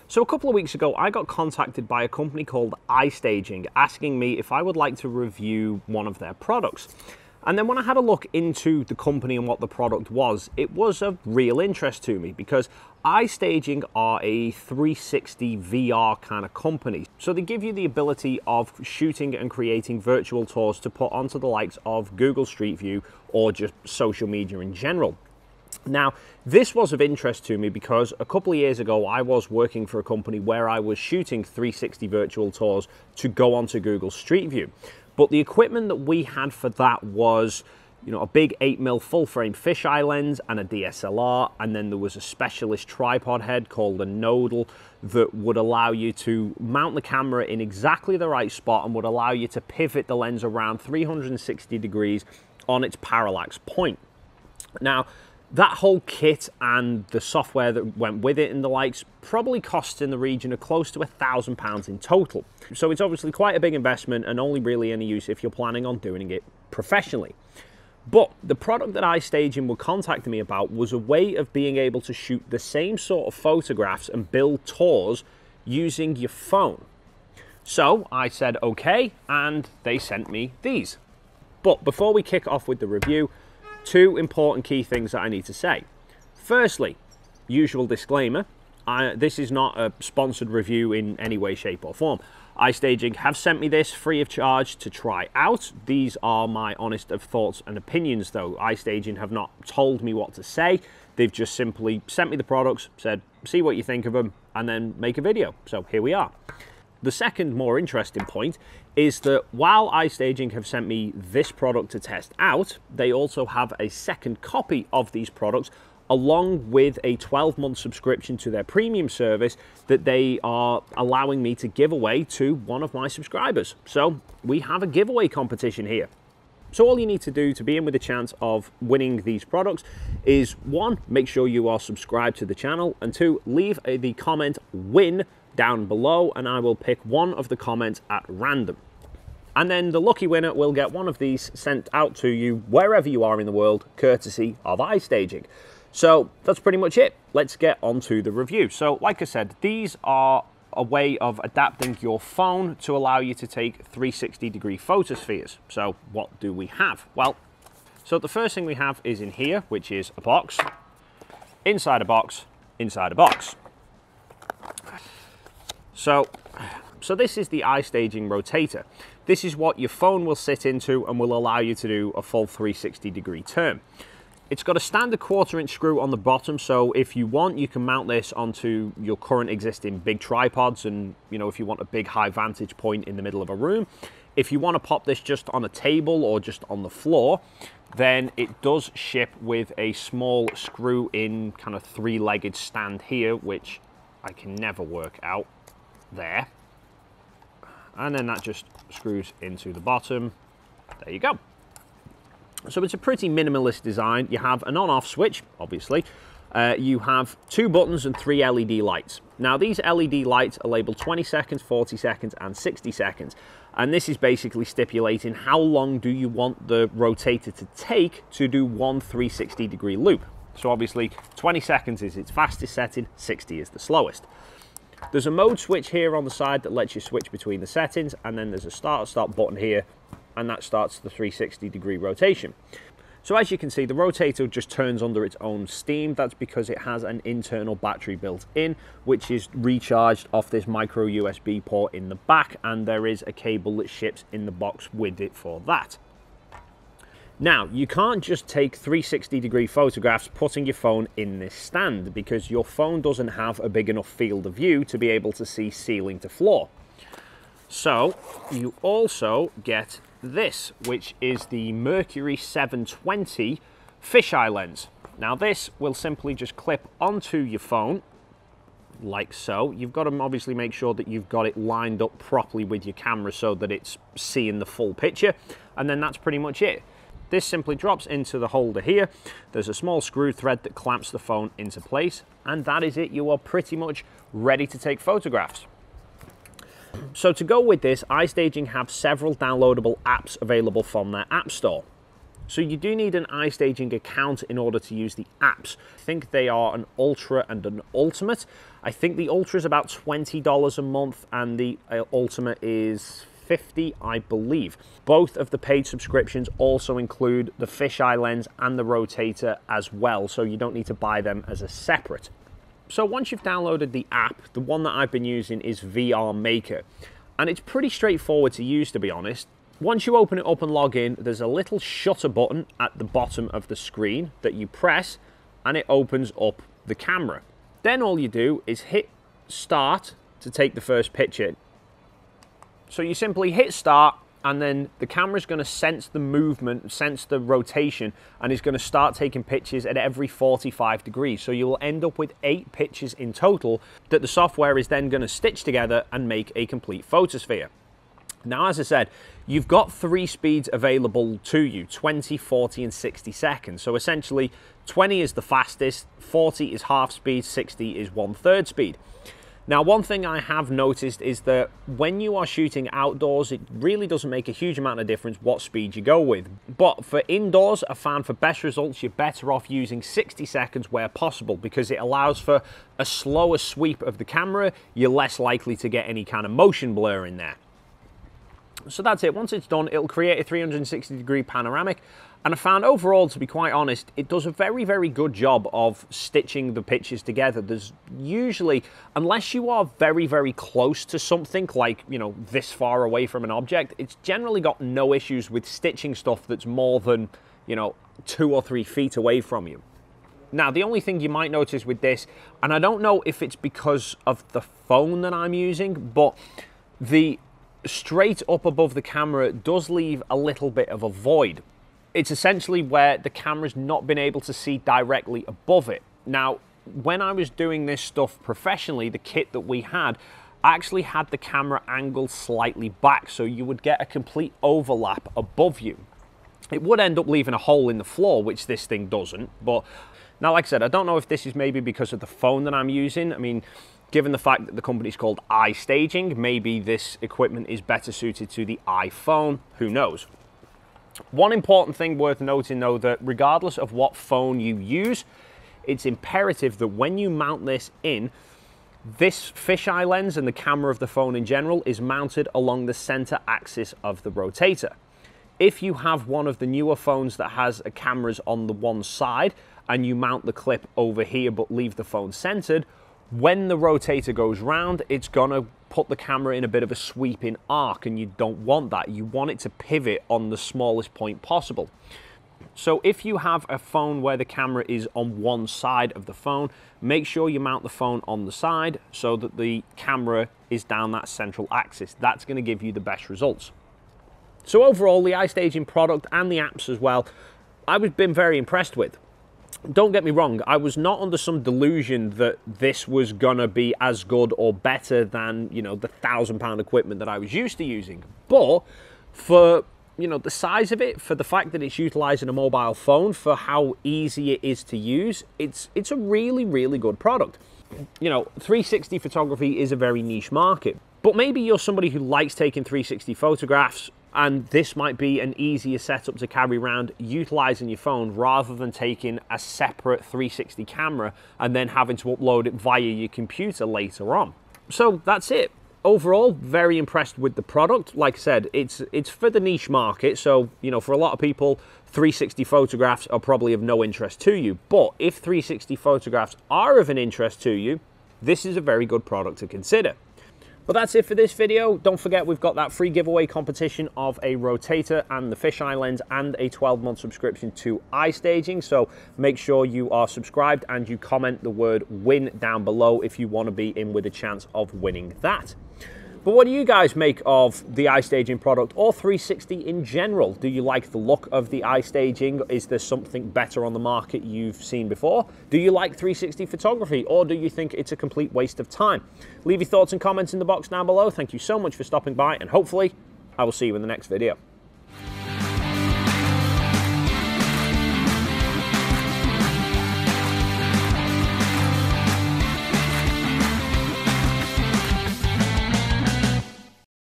So a couple of weeks ago, I got contacted by a company called iStaging asking me if I would like to review one of their products. And then when I had a look into the company and what the product was, it was of real interest to me because iStaging are a 360 VR kind of company. So they give you the ability of shooting and creating virtual tours to put onto the likes of Google Street View or just social media in general. Now, this was of interest to me because a couple of years ago, I was working for a company where I was shooting 360 virtual tours to go onto Google Street View. But the equipment that we had for that was, a big 8mm full-frame fisheye lens and a DSLR, and then there was a specialist tripod head called a nodal that would allow you to mount the camera in exactly the right spot and would allow you to pivot the lens around 360 degrees on its parallax point. Now, that whole kit and the software that went with it and the likes probably cost in the region of close to £1,000 in total. So it's obviously quite a big investment and only really any use if you're planning on doing it professionally. But the product that iStaging were contacting me about was a way of being able to shoot the same sort of photographs and build tours using your phone. So I said okay, and they sent me these. But before we kick off with the review, two important key things that I need to say. Firstly, usual disclaimer, this is not a sponsored review in any way, shape or form. iStaging have sent me this free of charge to try out. These are my honest of thoughts and opinions though. iStaging have not told me what to say. They've just simply sent me the products, said, see what you think of them, and then make a video. So here we are. The second more interesting point is that while iStaging have sent me this product to test out, they also have a second copy of these products along with a 12-month subscription to their premium service that they are allowing me to give away to one of my subscribers. So we have a giveaway competition here. So all you need to do to be in with a chance of winning these products is 1, make sure you are subscribed to the channel, and 2, leave the comment win down below and I will pick one of the comments at random. And then the lucky winner will get one of these sent out to you wherever you are in the world, courtesy of iStaging. So that's pretty much it. Let's get on to the review. So like I said, these are a way of adapting your phone to allow you to take 360-degree photospheres. So what do we have? Well, so the first thing we have is in here, which is a box, inside a box, inside a box. So this is the iStaging rotator. This is what your phone will sit into and will allow you to do a full 360-degree turn. It's got a standard 1/4-inch screw on the bottom, so if you want, you can mount this onto your current existing big tripods and, if you want a big high vantage point in the middle of a room. If you want to pop this just on a table or just on the floor, then it does ship with a small screw-in kind of 3-legged stand here, which I can never work out. There, and then that just screws into the bottom. There you go. So it's a pretty minimalist design. You have an on-off switch, obviously. You have 2 buttons and 3 LED lights. Now these LED lights are labeled 20 seconds, 40 seconds and 60 seconds. And this is basically stipulating how long do you want the rotator to take to do one 360-degree loop. So obviously 20 seconds is its fastest setting, 60 is the slowest. There's a mode switch here on the side that lets you switch between the settings, and then there's a start button here, and that starts the 360-degree rotation. So as you can see, the rotator just turns under its own steam. That's because it has an internal battery built in, which is recharged off this micro USB port in the back, and there is a cable that ships in the box with it for that. Now, you can't just take 360-degree photographs putting your phone in this stand because your phone doesn't have a big enough field of view to be able to see ceiling to floor. So you also get this, which is the Mercury 720 fisheye lens. Now this will simply just clip onto your phone like so. You've got to obviously make sure that you've got it lined up properly with your camera so that it's seeing the full picture, and then that's pretty much it. This simply drops into the holder here. There's a small screw thread that clamps the phone into place, and that is it. You are pretty much ready to take photographs. So to go with this, iStaging have several downloadable apps available from their app store. So you do need an iStaging account in order to use the apps. I think they are an Ultra and an Ultimate. I think the Ultra is about $20 a month and the Ultimate is $50, I believe. Both of the paid subscriptions also include the fisheye lens and the rotator as well, so you don't need to buy them as a separate. So once you've downloaded the app, the one that I've been using is VR Maker, and it's pretty straightforward to use, to be honest. Once you open it up and log in, there's a little shutter button at the bottom of the screen that you press, and it opens up the camera. Then all you do is hit start to take the first picture. So you simply hit start, and then the camera's going to sense the movement, sense the rotation, and is going to start taking pictures at every 45 degrees. So you'll end up with 8 pictures in total that the software is then going to stitch together and make a complete photosphere. Now, as I said, you've got 3 speeds available to you, 20, 40, and 60 seconds. So essentially, 20 is the fastest, 40 is half speed, 60 is 1/3 speed. Now, one thing I have noticed is that when you are shooting outdoors, it really doesn't make a huge amount of difference what speed you go with. But for indoors, I found for best results, you're better off using 60 seconds where possible, because it allows for a slower sweep of the camera. You're less likely to get any kind of motion blur in there. So that's it. Once it's done, it'll create a 360-degree panoramic. And I found overall, to be quite honest, it does a very, very good job of stitching the pictures together. There's usually, unless you are very, very close to something, like, you know, this far away from an object, it's generally got no issues with stitching stuff that's more than, you know, 2 or 3 feet away from you. Now, the only thing you might notice with this, and I don't know if it's because of the phone that I'm using, but the straight up above the camera does leave a little bit of a void. It's essentially where the camera's not been able to see directly above it. Now, when I was doing this stuff professionally, the kit that we had actually had the camera angled slightly back, so you would get a complete overlap above you. It would end up leaving a hole in the floor, which this thing doesn't. But now, like I said, I don't know if this is maybe because of the phone that I'm using. I mean, given the fact that the company's called iStaging, maybe this equipment is better suited to the iPhone, who knows. One important thing worth noting, though, that regardless of what phone you use, it's imperative that when you mount this in, this fisheye lens and the camera of the phone in general is mounted along the center axis of the rotator. If you have one of the newer phones that has cameras on the one side and you mount the clip over here but leave the phone centered, when the rotator goes round, it's gonna put the camera in a bit of a sweeping arc, and you don't want that. You want it to pivot on the smallest point possible. So if you have a phone where the camera is on one side of the phone, make sure you mount the phone on the side so that the camera is down that central axis. That's gonna give you the best results. So overall, the iStaging product and the apps as well, I've been very impressed with. Don't get me wrong, I was not under some delusion that this was gonna be as good or better than, you know, the £1,000 equipment that I was used to using. But for, you know, the size of it, for the fact that it's utilizing a mobile phone, for how easy it is to use, it's a really, really good product. You know, 360 photography is a very niche market, but maybe you're somebody who likes taking 360 photographs, and this might be an easier setup to carry around utilizing your phone rather than taking a separate 360 camera and then having to upload it via your computer later on. So that's it. Overall, very impressed with the product. Like I said, it's for the niche market, so, you know, for a lot of people, 360 photographs are probably of no interest to you. But if 360 photographs are of an interest to you, this is a very good product to consider. But that's it for this video. Don't forget, we've got that free giveaway competition of a rotator and the fisheye lens and a 12-month subscription to iStaging. So make sure you are subscribed and you comment the word win down below if you want to be in with a chance of winning that. But what do you guys make of the iStaging product or 360 in general? Do you like the look of the iStaging? Is there something better on the market you've seen before? Do you like 360 photography, or do you think it's a complete waste of time? Leave your thoughts and comments in the box down below. Thank you so much for stopping by, and hopefully I will see you in the next video.